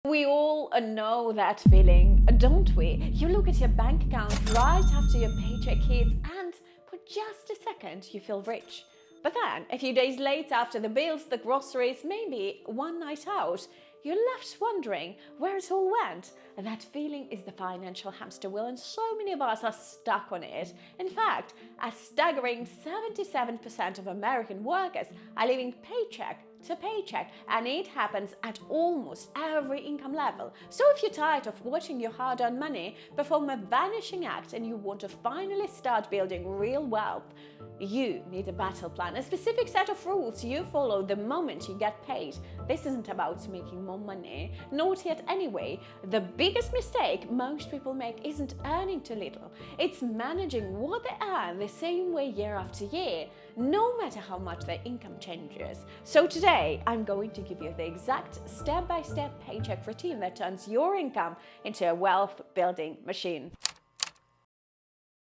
We all know that feeling, don't we? You look at your bank account right after your paycheck hits, and for just a second, you feel rich. But then, a few days later, after the bills, the groceries, maybe one night out, you're left wondering where it all went. And that feeling is the financial hamster wheel, and so many of us are stuck on it. In fact, a staggering 77% of American workers are living paycheck to paycheck, and it happens at almost every income level. So if you're tired of watching your hard-earned money perform a vanishing act and you want to finally start building real wealth, you need a battle plan, a specific set of rules you follow the moment you get paid. This isn't about making more money, not yet anyway. The biggest mistake most people make isn't earning too little. It's managing what they earn the same way year after year, no matter how much their income changes. So today, I'm going to give you the exact step-by-step paycheck routine that turns your income into a wealth-building machine.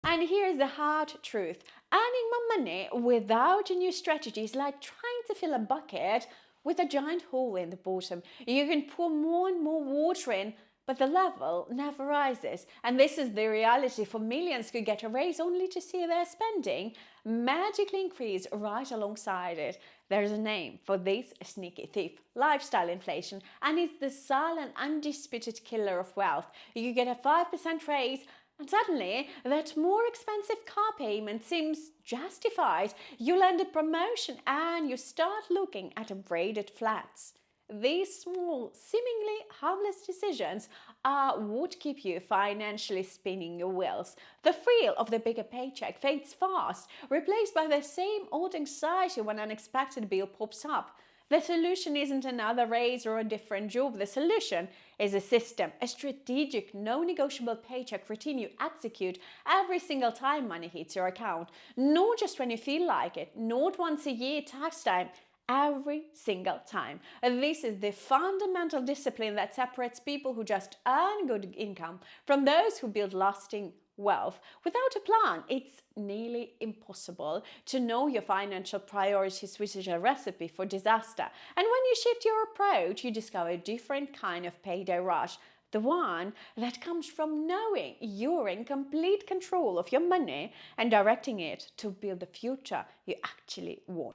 And here's the hard truth. Earning more money without a new strategy is like trying to fill a bucket with a giant hole in the bottom. You can pour more and more water in, but the level never rises. And this is the reality for millions who get a raise only to see their spending magically increase right alongside it. There's a name for this sneaky thief: lifestyle inflation, and it's the silent, undisputed killer of wealth. You get a 5% raise, and suddenly, that more expensive car payment seems justified. You land a promotion and you start looking at upgraded flats. These small, seemingly harmless decisions are what keep you financially spinning your wheels. The thrill of the bigger paycheck fades fast, replaced by the same old anxiety when an unexpected bill pops up. The solution isn't another raise or a different job. The solution is a system, a strategic, non-negotiable paycheck routine you execute every single time money hits your account. Not just when you feel like it, not once a year tax time, every single time. And this is the fundamental discipline that separates people who just earn good income from those who build lasting wealth. Without a plan, it's nearly impossible to know your financial priorities, which is a recipe for disaster. And when you shift your approach, you discover a different kind of payday rush. The one that comes from knowing you're in complete control of your money and directing it to build the future you actually want.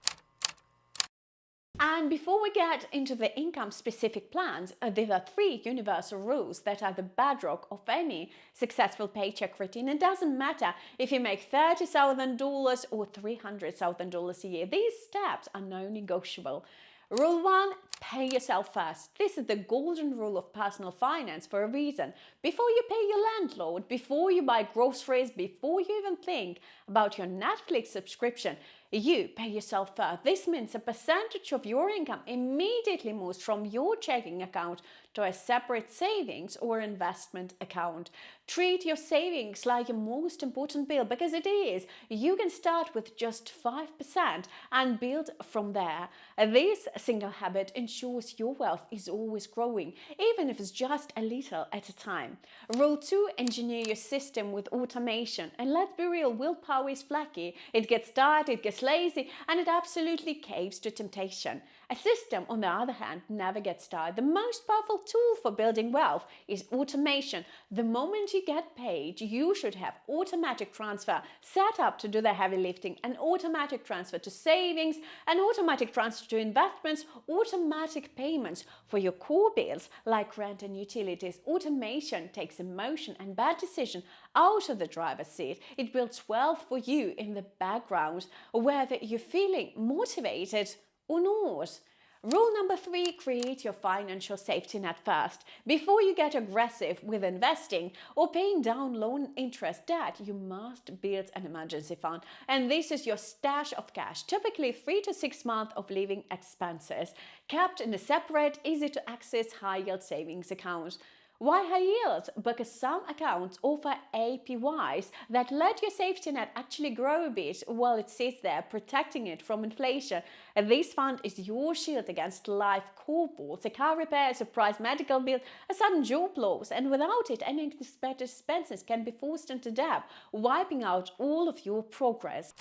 And before we get into the income-specific plans, there are 3 universal rules that are the bedrock of any successful paycheck routine. It doesn't matter if you make $30,000 or $300,000 a year. These steps are non-negotiable. Rule 1, pay yourself first. This is the golden rule of personal finance for a reason. Before you pay your landlord, before you buy groceries, before you even think about your Netflix subscription, you pay yourself first. This means a percentage of your income immediately moves from your checking account to a separate savings or investment account. Treat your savings like your most important bill, because it is. You can start with just 5% and build from there. This single habit ensures your wealth is always growing, even if it's just a little at a time. Rule 2, engineer your system with automation. And let's be real, willpower is flaky. It gets tired, it gets lazy, and it absolutely caves to temptation. A system, on the other hand, never gets tired. The most powerful tool for building wealth is automation. The moment you get paid, you should have automatic transfer set up to do the heavy lifting, an automatic transfer to savings, an automatic transfer to investments, automatic payments for your core bills like rent and utilities. Automation takes emotion and bad decision out of the driver's seat. It builds wealth for you in the background, whether you're feeling motivated or not. Rule number 3, create your financial safety net first. Before you get aggressive with investing or paying down loan interest debt, you must build an emergency fund. And this is your stash of cash, typically 3 to 6 months of living expenses, kept in a separate, easy to access high-yield savings account. Why high yield? Because some accounts offer APYs that let your safety net actually grow a bit while it sits there, protecting it from inflation. And this fund is your shield against life curveballs, a car repair, a surprise medical bill, a sudden job loss. And without it, any unexpected expenses can be forced into debt, wiping out all of your progress.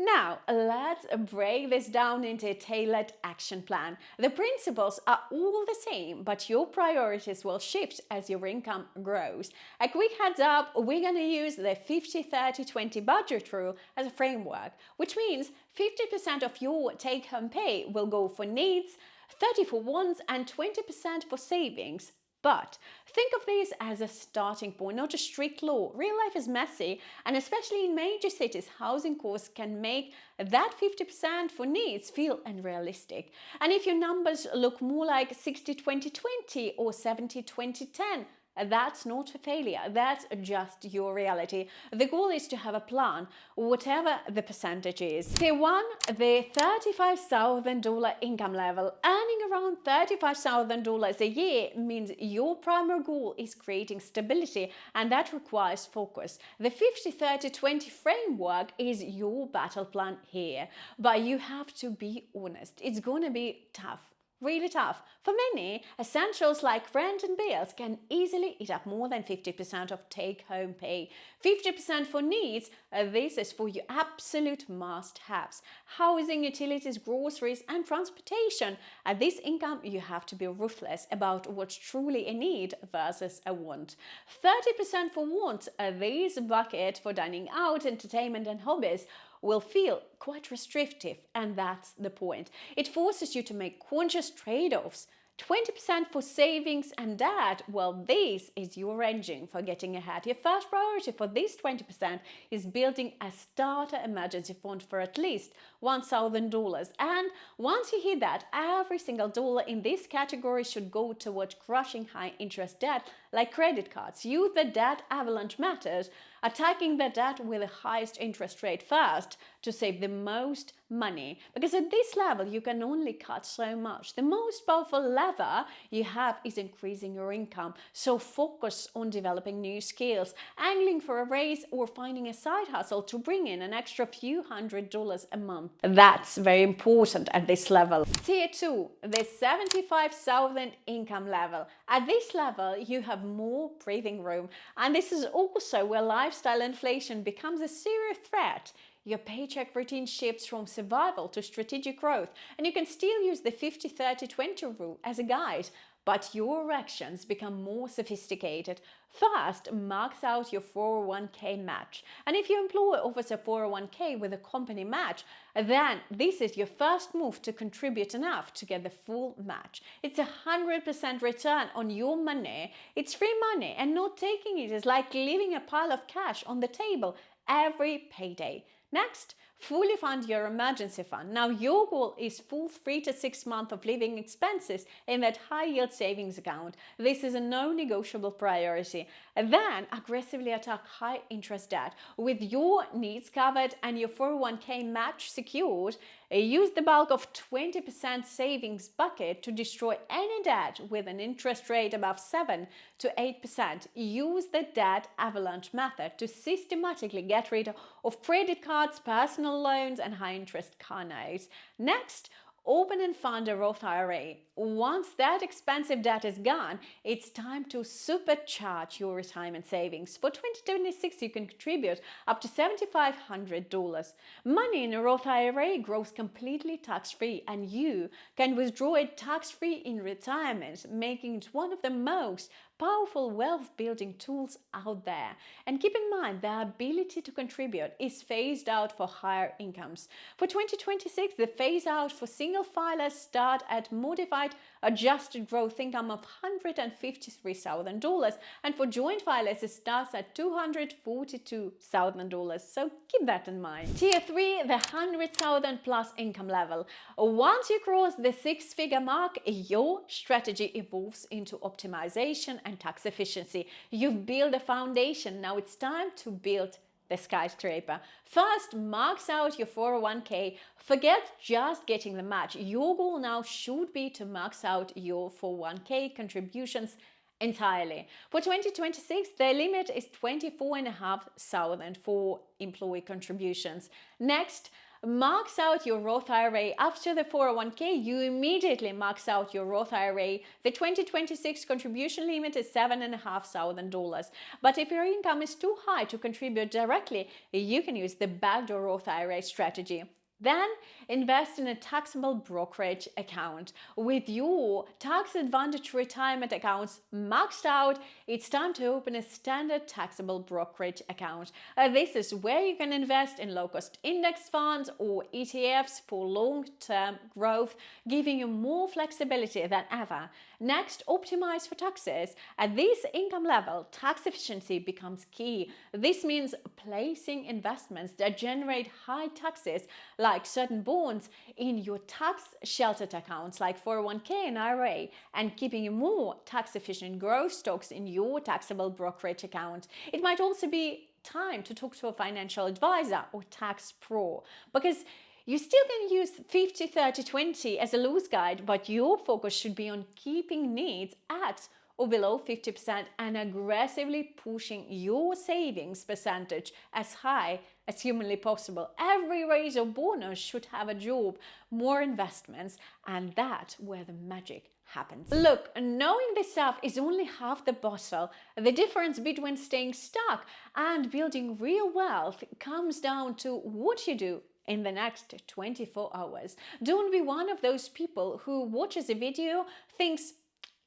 Now, let's break this down into a tailored action plan. The principles are all the same, but your priorities will shift as your income grows. A quick heads up, we're going to use the 50-30-20 budget rule as a framework, which means 50% of your take-home pay will go for needs, 30 for wants, and 20% for savings. But think of this as a starting point, not a strict law. Real life is messy, and especially in major cities, housing costs can make that 50% for needs feel unrealistic. And if your numbers look more like 60-20-20 or 70-20-10, that's not a failure, that's just your reality. The goal is to have a plan, whatever the percentage is. Tier 1, the $35,000 income level. Earning around $35,000 a year means your primary goal is creating stability, and that requires focus. The 50-30-20 framework is your battle plan here, but you have to be honest. It's gonna be tough. Really tough. For many, essentials like rent and bills can easily eat up more than 50% of take-home pay. 50% for needs, this is for your absolute must-haves. Housing, utilities, groceries, and transportation. At this income, you have to be ruthless about what's truly a need versus a want. 30% for wants, this bucket for dining out, entertainment, and hobbies will feel quite restrictive, and that's the point. It forces you to make conscious trade-offs. 20% for savings and debt, well, this is your engine for getting ahead. Your first priority for this 20% is building a starter emergency fund for at least $1,000. And once you hit that, every single dollar in this category should go toward crushing high interest debt like credit cards. Use the debt avalanche method, attacking the debt with the highest interest rate first to save the most money, because at this level you can only cut so much. The most powerful lever you have is increasing your income, so focus on developing new skills, angling for a raise, or finding a side hustle to bring in an extra few $100s a month. That's very important at this level. Tier 2, the 75,000 income level. At this level you have more breathing room, and this is also where lifestyle inflation becomes a serious threat. Your paycheck routine shifts from survival to strategic growth, and you can still use the 50-30-20 rule as a guide, but your actions become more sophisticated. First, max out your 401k match. And if your employer offers a 401k with a company match, then this is your first move to contribute enough to get the full match. It's 100% return on your money. It's free money, and not taking it is like leaving a pile of cash on the table every payday. Next, fully fund your emergency fund. Now, your goal is full 3 to 6 months of living expenses in that high-yield savings account. This is a non-negotiable priority. And then, aggressively attack high-interest debt. With your needs covered and your 401k match secured, use the bulk of 20% savings bucket to destroy any debt with an interest rate above 7 to 8%. Use the debt avalanche method to systematically get rid of credit cards, personal loans, and high-interest car notes. Next, open and fund a Roth IRA. Once that expensive debt is gone, it's time to supercharge your retirement savings. For 2026, you can contribute up to $7,500. Money in a Roth IRA grows completely tax-free, and you can withdraw it tax-free in retirement, making it one of the most powerful wealth-building tools out there. And keep in mind, the ability to contribute is phased out for higher incomes. For 2026, the phase-out for single filers start at modified adjusted growth income of $153,000, and for joint filers it starts at $242,000. So keep that in mind. Tier 3, the 100,000 plus income level. Once you cross the 6-figure mark, your strategy evolves into optimization and tax efficiency. You've built a foundation. Now it's time to build the skyscraper. First, max out your 401k. Forget just getting the match. Your goal now should be to max out your 401k contributions entirely. For 2026, the limit is $24,500 for employee contributions. Next, Max out your Roth IRA. After the 401k, you immediately max out your Roth IRA. The 2026 contribution limit is $7,500. But if your income is too high to contribute directly, you can use the backdoor Roth IRA strategy. Then invest in a taxable brokerage account. With your tax advantage retirement accounts maxed out, it's time to open a standard taxable brokerage account. This is where you can invest in low-cost index funds or ETFs for long-term growth, giving you more flexibility than ever. Next, optimize for taxes. At this income level, tax efficiency becomes key. This means placing investments that generate high taxes, like certain bonds, in your tax-sheltered accounts like 401k and IRA, and keeping more tax-efficient growth stocks in your taxable brokerage account. It might also be time to talk to a financial advisor or tax pro, because you still can use 50-30-20 as a loose guide, but your focus should be on keeping needs at or below 50% and aggressively pushing your savings percentage as high as humanly possible. Every raise or bonus should have a job, more investments, and that's where the magic happens. Look, knowing this stuff is only half the battle. The difference between staying stuck and building real wealth comes down to what you do in the next 24 hours. Don't be one of those people who watches a video, thinks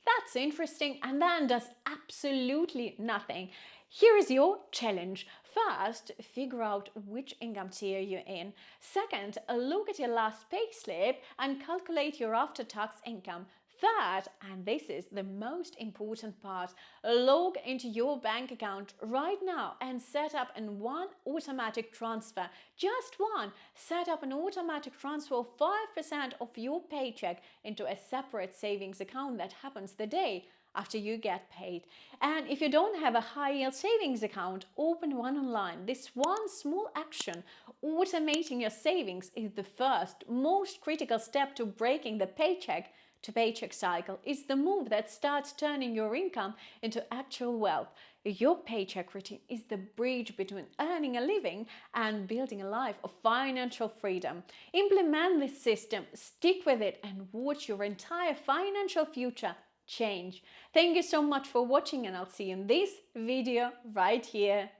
that's interesting, and then does absolutely nothing. Here is your challenge. First, figure out which income tier you're in. Second, look at your last payslip and calculate your after-tax income. Third, and this is the most important part, log into your bank account right now and set up one automatic transfer. Just one. Set up an automatic transfer of 5% of your paycheck into a separate savings account that happens the day after you get paid. And if you don't have a high-yield savings account, open one online. This one small action, automating your savings, is the first, most critical step to breaking the paycheck to paycheck cycle. Is the move that starts turning your income into actual wealth. Your paycheck routine is the bridge between earning a living and building a life of financial freedom. Implement this system, stick with it, and watch your entire financial future change. Thank you so much for watching, and I'll see you in this video right here.